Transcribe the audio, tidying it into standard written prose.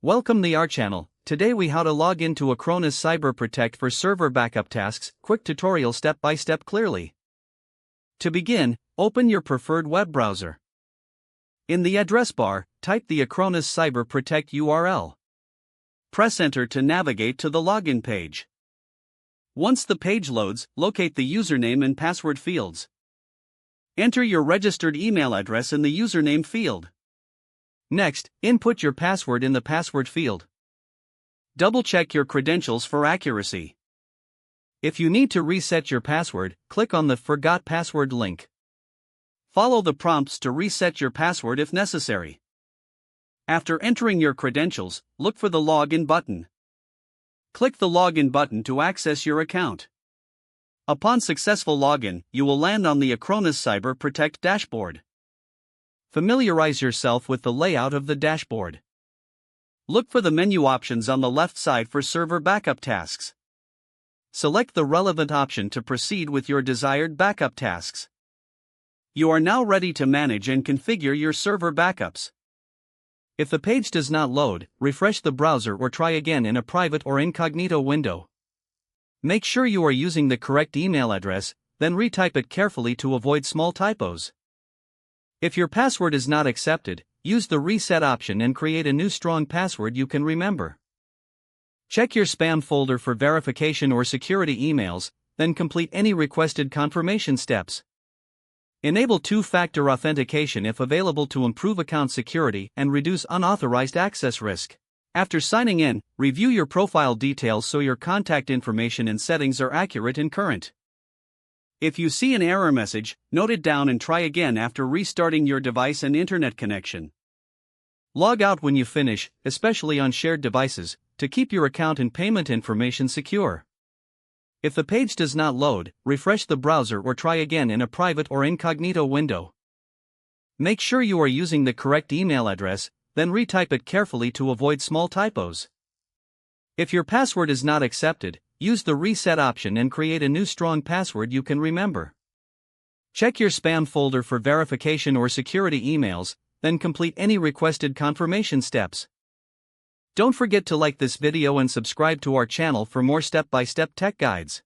Welcome to our channel. Today we how to log into Acronis Cyber Protect for server backup tasks. Quick tutorial step by step clearly. To begin, open your preferred web browser. In the address bar, type the Acronis Cyber Protect URL. Press enter to navigate to the login page. Once the page loads, locate the username and password fields. Enter your registered email address in the username field. Next, input your password in the password field. Double-check your credentials for accuracy. If you need to reset your password, click on the Forgot Password link. Follow the prompts to reset your password if necessary. After entering your credentials, look for the Login button. Click the Login button to access your account. Upon successful login, you will land on the Acronis Cyber Protect dashboard. Familiarize yourself with the layout of the dashboard. Look for the menu options on the left side for server backup tasks. Select the relevant option to proceed with your desired backup tasks. You are now ready to manage and configure your server backups. If the page does not load, refresh the browser or try again in a private or incognito window. Make sure you are using the correct email address, then retype it carefully to avoid small typos. If your password is not accepted, use the reset option and create a new strong password you can remember. Check your spam folder for verification or security emails, then complete any requested confirmation steps. Enable two-factor authentication if available to improve account security and reduce unauthorized access risk. After signing in, review your profile details so your contact information and settings are accurate and current. If you see an error message, note it down and try again after restarting your device and internet connection. Log out when you finish, especially on shared devices, to keep your account and payment information secure. If the page does not load, refresh the browser or try again in a private or incognito window. Make sure you are using the correct email address, then retype it carefully to avoid small typos. If your password is not accepted, use the reset option and create a new strong password you can remember. Check your spam folder for verification or security emails, then complete any requested confirmation steps. Don't forget to like this video and subscribe to our channel for more step-by-step tech guides.